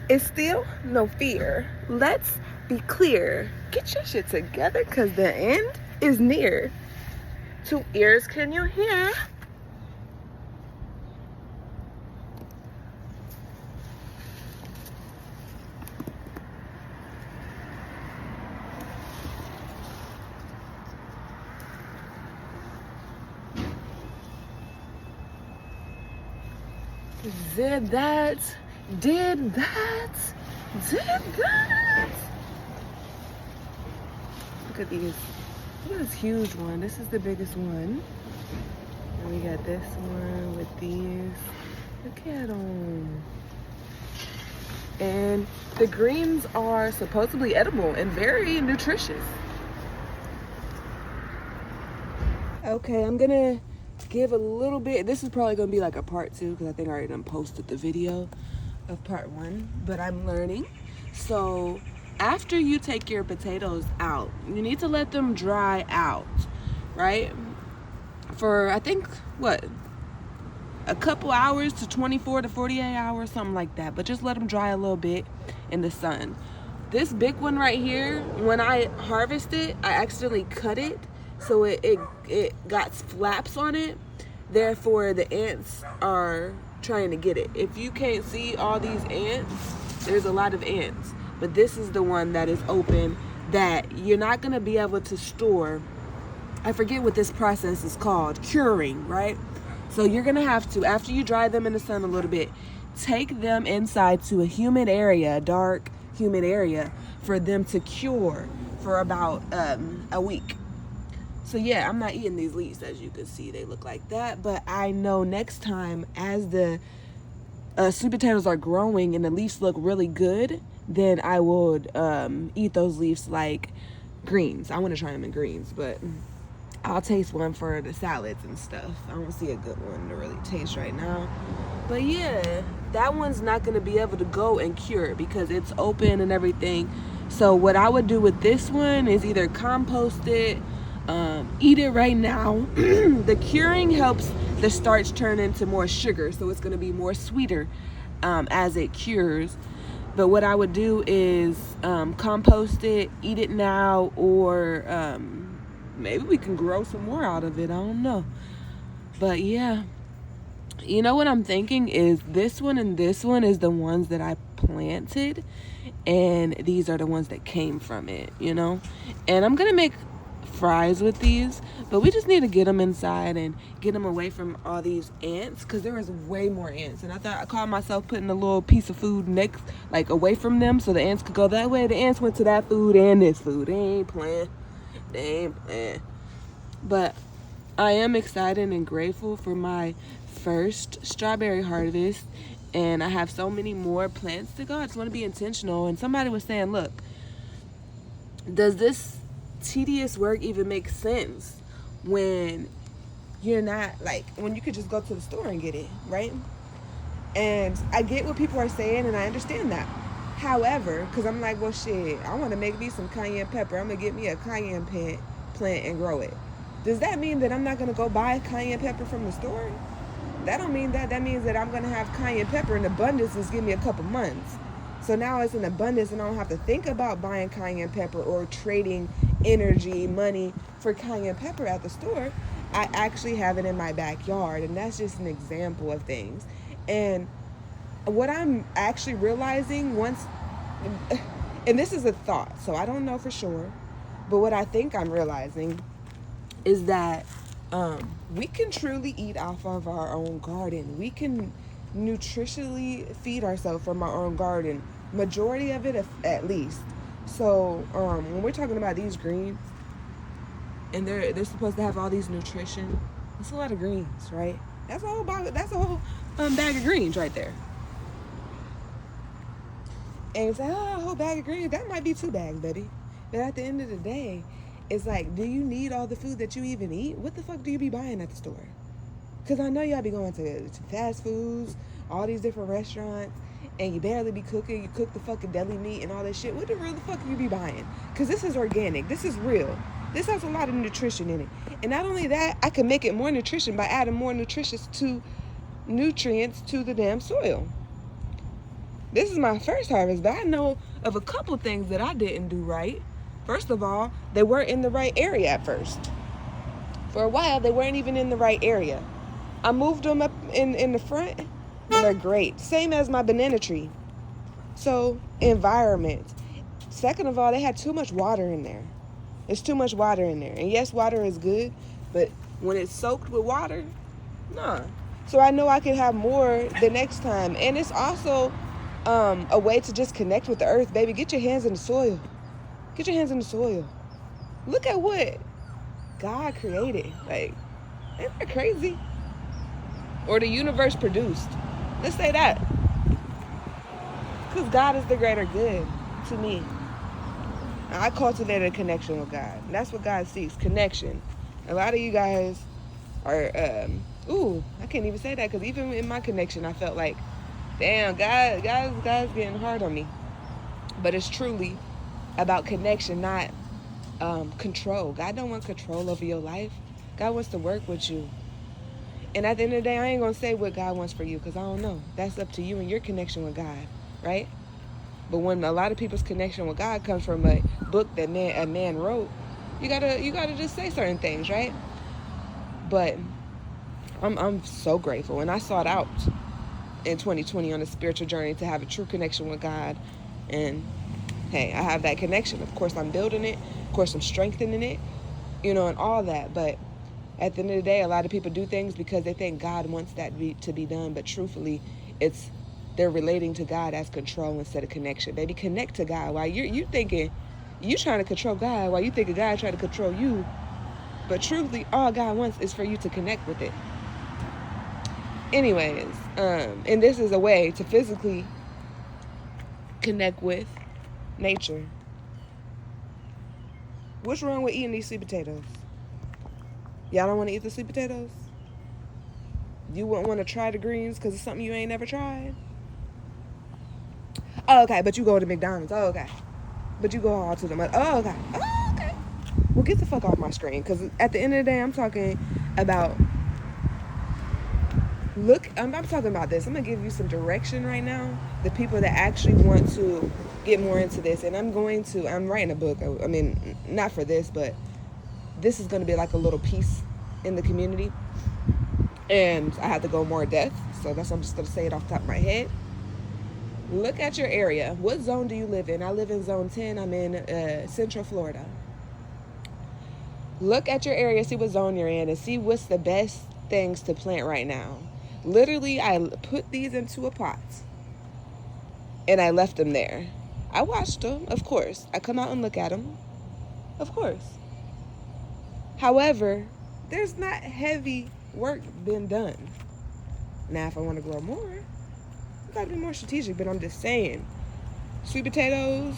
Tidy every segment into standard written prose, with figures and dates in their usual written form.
It's still no fear. Let's be clear. Get your shit together because the end is near. 2 ears, can you hear? Did that, did that, did that. Look at these. Look at this huge one. This is the biggest one. And we got this one with these. Look at them. And the greens are supposedly edible and very nutritious. Okay, I'm gonna give a little bit. This is probably gonna be like a part 2 because I think I already done posted the video of part 1, but I'm learning. So after you take your potatoes out, you need to let them dry out, right? For I think what, a couple hours to 24 to 48 hours, something like that. But just let them dry a little bit in the sun. This big one right here, when I harvest it, I accidentally cut it, so it got flaps on it. Therefore, the ants are trying to get it. If you can't see all these ants, there's a lot of ants. But this is the one that is open that you're not gonna be able to store. I forget what this process is called, curing, right? So you're gonna have to, after you dry them in the sun a little bit, take them inside to a humid area, a dark, humid area, for them to cure for about a week. So yeah, I'm not eating these leaves. As you can see, they look like that. But I know next time, as the sweet potatoes are growing and the leaves look really good, then I would eat those leaves like greens. I want to try them in greens, but I'll taste one for the salads and stuff. I don't see a good one to really taste right now. But yeah, that one's not going to be able to go and cure because it's open and everything. So what I would do with this one is either compost it, eat it right now. The curing helps the starch turn into more sugar, so it's going to be more sweeter as it cures. But what I would do is compost it, eat it now, or maybe we can grow some more out of it. I don't know. But yeah, you know what I'm thinking is this one and this one is the ones that I planted, and these are the ones that came from it, you know? And I'm going to make fries with these, but we just need to get them inside and get them away from all these ants, because there is way more ants. And I caught myself putting a little piece of food next, like away from them, so the ants could go that way. The ants went to that food and this food. They ain't playing. But I am excited and grateful for my first strawberry harvest, and I have so many more plants to go. I just want to be intentional. And somebody was saying, look, does this tedious work even make sense when you're not, like, when you could just go to the store and get it, right? And I get what people are saying, and I understand that. However, because I'm like, well, shit, I want to make me some cayenne pepper. I'm going to get me a cayenne plant and grow it. Does that mean that I'm not going to go buy cayenne pepper from the store? That don't mean that. That means that I'm going to have cayenne pepper in abundance and give me a couple months. So now it's in abundance, and I don't have to think about buying cayenne pepper or trading energy, money for cayenne pepper at the store. I actually have it in my backyard, and that's just an example of things. And what I'm actually realizing once, and this is a thought, so I don't know for sure, but what I think I'm realizing is that we can truly eat off of our own garden. We can nutritionally feed ourselves from our own garden, majority of it at least. So when we're talking about these greens, and they're supposed to have all these nutrition, it's a lot of greens, right? That's a whole bag of greens right there. And it's like, oh, a whole bag of greens, that might be 2 bags, baby. But at the end of the day, it's like, do you need all the food that you even eat? What the fuck do you be buying at the store? Because I know y'all be going to fast foods, all these different restaurants, and you barely be cooking. You cook the fucking deli meat and all that shit. What the real fuck you be buying? Because this is organic. This is real. This has a lot of nutrition in it. And not only that, I can make it more nutrition by adding more nutrients to the damn soil. This is my first harvest, but I know of a couple things that I didn't do right. First of all, they weren't in the right area at first. For a while, they weren't even in the right area. I moved them up in the front, and they're great. Same as my banana tree. So, environment. Second of all, they had too much water in there. There's too much water in there. And yes, water is good, but when it's soaked with water, nah. So I know I can have more the next time. And it's also a way to just connect with the earth. Baby, get your hands in the soil. Get your hands in the soil. Look at what God created. Like, ain't that crazy? Or the universe produced. Let's say that. Because God is the greater good to me. I cultivated a connection with God. And that's what God seeks, connection. A lot of you guys are, I can't even say that, because even in my connection, I felt like, damn, God's getting hard on me. But it's truly about connection, not control. God don't want control over your life. God wants to work with you. And at the end of the day, I ain't going to say what God wants for you, because I don't know. That's up to you and your connection with God, right? But when a lot of people's connection with God comes from a book that a man wrote, you gotta just say certain things, right? But I'm so grateful, and I sought out in 2020 on a spiritual journey to have a true connection with God. And hey, I have that connection. Of course, I'm building it. Of course, I'm strengthening it, and all that. But at the end of the day, a lot of people do things because they think God wants that to be done. But truthfully, they're relating to God as control instead of connection. Baby, connect to God. While you thinking you trying to control God, while you thinking God trying to control you. But truthfully, all God wants is for you to connect with it. Anyways, and this is a way to physically connect with nature. What's wrong with eating these sweet potatoes? Y'all don't want to eat the sweet potatoes? You wouldn't want to try the greens because it's something you ain't never tried? Oh, okay, but you go to McDonald's. Oh, okay. But you go all to the... Oh, okay. Oh, okay. Well, get the fuck off my screen, because at the end of the day, I'm talking about... I'm talking about this. I'm going to give you some direction right now. The people that actually want to get more into this. And I'm writing a book. I mean, not for this, but this is going to be like a little piece in the community. And I have to go more in depth. So I'm just going to say it off the top of my head. Look at your area. What zone do you live in? I live in zone 10. I'm in Central Florida. Look at your area, see what zone you're in, and see what's the best things to plant right now. Literally, I put these into a pot, and I left them there. I watched them, of course. I come out and look at them, of course. However, there's not heavy work been done. Now, if I want to grow more, gotta be more strategic, but I'm just saying, sweet potatoes,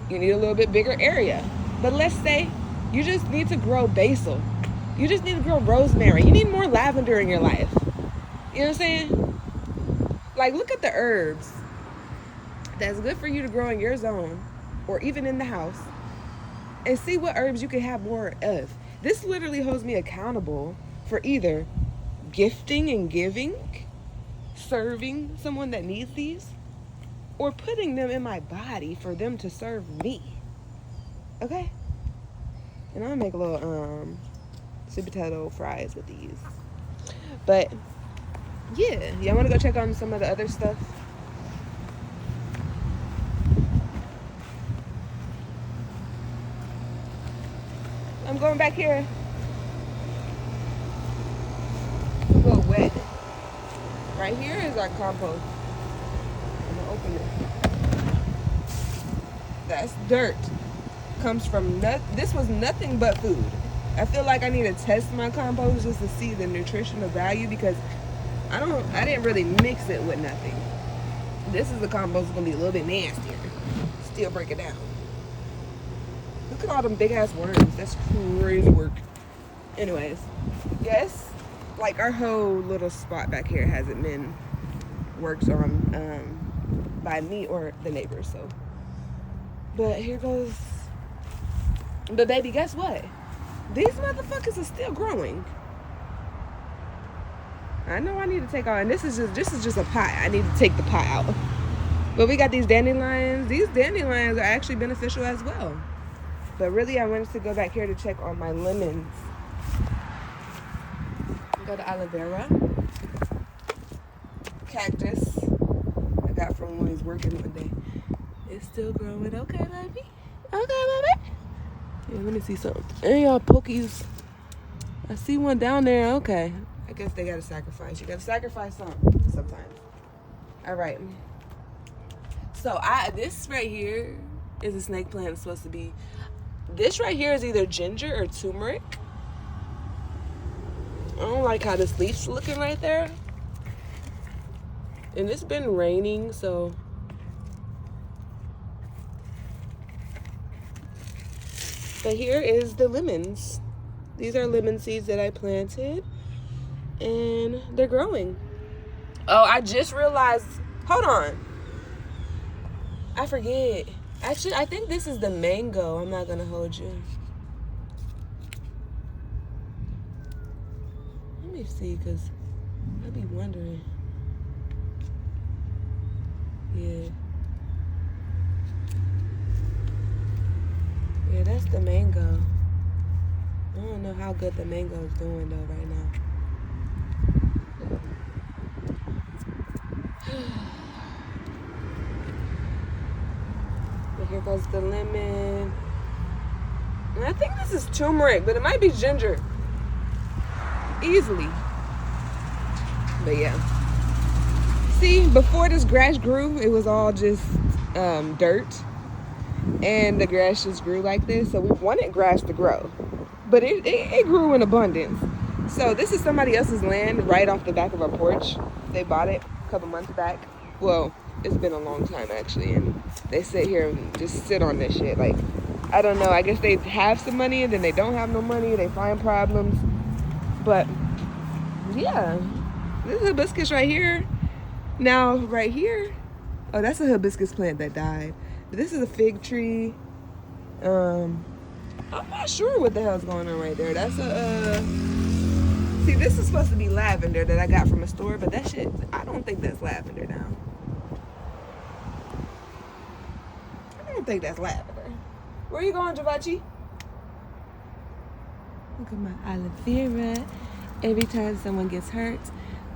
you need a little bit bigger area. But let's say you just need to grow basil, you just need to grow rosemary, you need more lavender in your life. You know what I'm saying? Like, look at the herbs that's good for you to grow in your zone or even in the house, and see what herbs you can have more of. This literally holds me accountable for either gifting and giving, serving someone that needs these, or putting them in my body for them to serve me. Okay? And I'm gonna make a little sweet potato fries with these. But yeah, y'all wanna go check on some of the other stuff? I'm going back here. It's a little wet. Right here is our compost. I'm gonna open it. That's dirt. Comes from this was nothing but food. I feel like I need to test my compost just to see the nutritional value, because I didn't really mix it with nothing. This is the compost that's gonna be a little bit nastier. Still break it down. Look at all them big ass worms. That's crazy work. Anyways, yes. Like, our whole little spot back here hasn't been worked on by me or the neighbors. So, but here goes. But baby, guess what? These motherfuckers are still growing. I know I need to take all, and this is just a pot. I need to take the pot out. But we got these dandelions. These dandelions are actually beneficial as well. But really, I wanted to go back here to check on my lemons. Go to aloe vera. Cactus. I got from when he was working one day. It's still growing. Okay, baby. Okay, baby. Yeah, let me see something. And y'all pokies. I see one down there. Okay. I guess they got to sacrifice. You got to sacrifice something sometimes. All right. So this right here is a snake plant. It's supposed to be. This right here is either ginger or turmeric. I don't like how this leaf's looking right there. And it's been raining, so. But here is the lemons. These are lemon seeds that I planted. And they're growing. Oh, I just realized. Hold on. I forget. Actually, I think this is the mango. I'm not going to hold you. Let me see, because I be wondering. Yeah. Yeah, that's the mango. I don't know how good the mango is doing, though, right now. But here goes the lemon. And I think this is turmeric, but it might be ginger. Easily. But yeah. See, before this grass grew, it was all just dirt. And the grass just grew like this. So we wanted grass to grow. But it grew in abundance. So this is somebody else's land right off the back of our porch. They bought it a couple months back. Well, it's been a long time actually. And they sit here and just sit on this shit. Like, I don't know. I guess they have some money and then they don't have no money. They find problems. But yeah, this is hibiscus right here. Now, right here, oh, that's a hibiscus plant that died. But this is a fig tree. I'm not sure what the hell's going on right there. That's a, see, this is supposed to be lavender that I got from a store, but that shit, I don't think that's lavender now. I don't think that's lavender. Where are you going, Javachi? Look at my aloe vera. Every time someone gets hurt,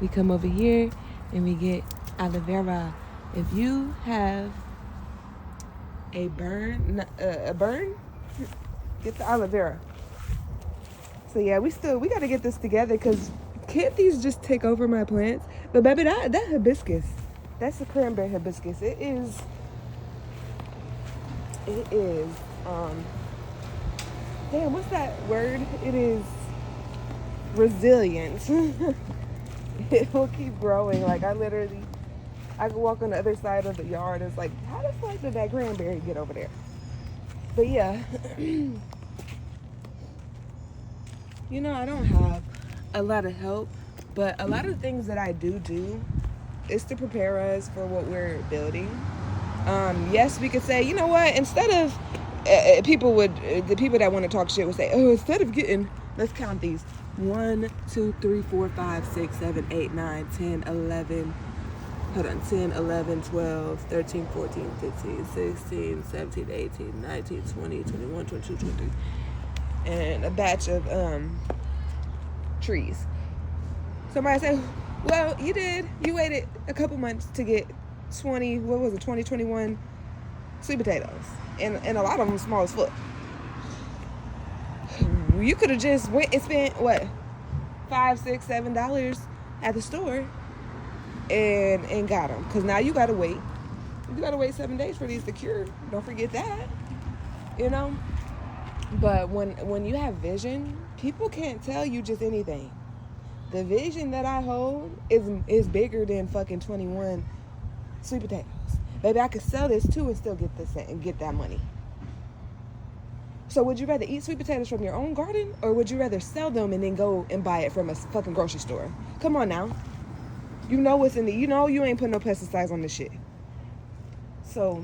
we come over here and we get aloe vera. If you have a burn, get the aloe vera. So yeah, we got to get this together because can't these just take over my plants? But baby, that hibiscus, that's the cranberry hibiscus. It is. Damn, what's that word? It is resilient. It will keep growing. Like I could walk on the other side of the yard. It's like, how the fuck did that cranberry get over there? But yeah, you know, I don't have a lot of help, but a lot of the things that I do is to prepare us for what we're building. Yes, we could say, you know what, instead of the people that want to talk shit would say, oh, instead of getting, let's count these, 1, 2, 3, 4, 5, 6, 7, 8, 9, 10, 11, hold on, 10, 11, 12, 13, 14, 15, 16, 17, 18, 19, 20, 21, 22, 23, and a batch of trees. Somebody said, well, you waited a couple months to get 2021 sweet potatoes, and a lot of them small as fuck. You could have just went and spent what, $5, $6, $7 at the store and got them, because now you gotta wait 7 days for these to cure. Don't forget that, you know. But when you have vision, people can't tell you just anything. The vision that I hold is bigger than fucking 21 sweet potatoes. Baby, I could sell this too and still get this and get that money. So would you rather eat sweet potatoes from your own garden, or would you rather sell them and then go and buy it from a fucking grocery store? Come on now. You know what's in the, you know you ain't putting no pesticides on this shit. So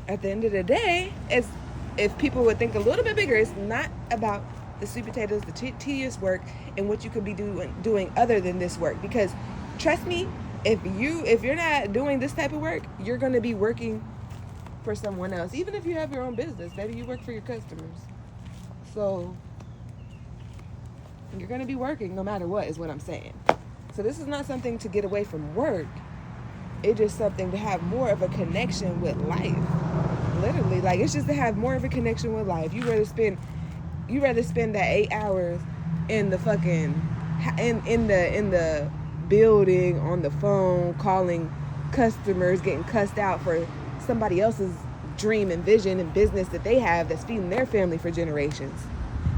at the end of the day, if people would think a little bit bigger, it's not about the sweet potatoes, the tedious work, and what you could be doing other than this work. Because trust me, if you're not doing this type of work, you're going to be working for someone else. Even if you have your own business, maybe you work for your customers. So you're going to be working no matter what, is what I'm saying. So this is not something to get away from work. It's just something to have more of a connection with life. Literally, like, it's just to have more of a connection with life. You rather spend that 8 hours in the fucking in the building, on the phone, calling customers, getting cussed out for somebody else's dream and vision and business that they have that's feeding their family for generations.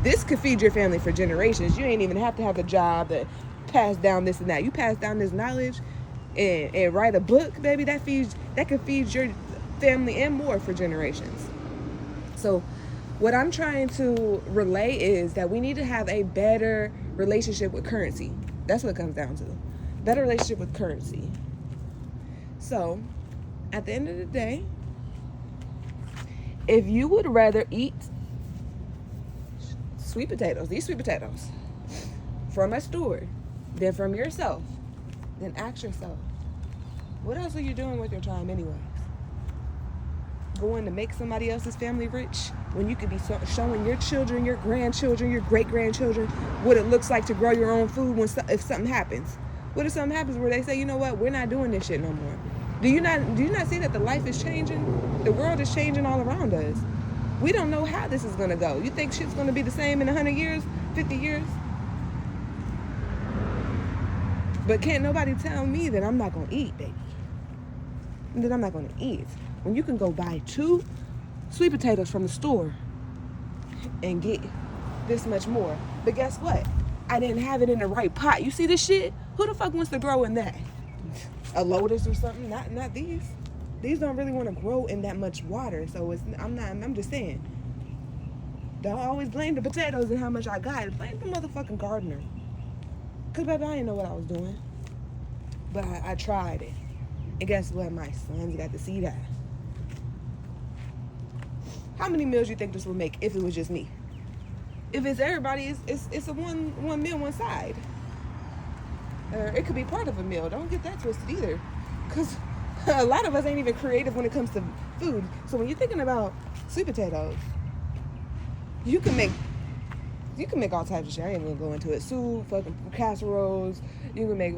This could feed your family for generations. You ain't even have to have a job that pass down this and that. You pass down this knowledge and write a book, baby, that could feed your family and more for generations. So what I'm trying to relay is that we need to have a better relationship with currency. That's what it comes down to. Better relationship with currency. So at the end of the day, if you would rather eat these sweet potatoes from a store than from yourself, then ask yourself, what else are you doing with your time anyways? Going to make somebody else's family rich when you could be showing your children, your grandchildren, your great-grandchildren what it looks like to grow your own food if something happens. What if something happens where they say, you know what, we're not doing this shit no more? Do you not see that the life is changing? The world is changing all around us. We don't know how this is going to go. You think shit's going to be the same in 100 years, 50 years? But can't nobody tell me that I'm not going to eat, baby. That I'm not going to eat. When you can go buy 2 sweet potatoes from the store and get this much more. But guess what? I didn't have it in the right pot. You see this shit? Who the fuck wants to grow in that? A lotus or something? Not these. These don't really want to grow in that much water. So I'm just saying. Don't always blame the potatoes and how much I got. Blame the motherfucking gardener. Because, baby, I didn't know what I was doing. But I tried it. And guess what? My sons got to see that. How many meals you think this would make if it was just me? If it's everybody, it's a one meal, one side. Or it could be part of a meal. Don't get that twisted either. Because a lot of us ain't even creative when it comes to food. So when you're thinking about sweet potatoes, you can make all types of shit. I ain't even gonna go into it. Soup, fucking casseroles. You can make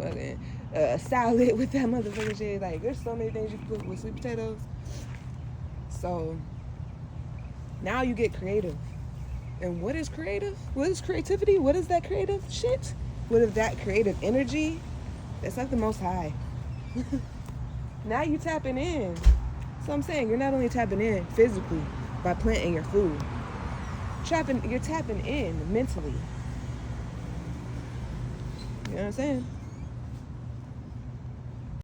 a salad with that motherfucking shit. Like, there's so many things you can put with sweet potatoes. So now you get creative. And what is creative? What is creativity? What is that creative shit? What is that creative energy? That's like the Most High. Now you tapping in. So I'm saying, you're not only tapping in physically by planting your food. You're tapping in mentally. You know what I'm saying?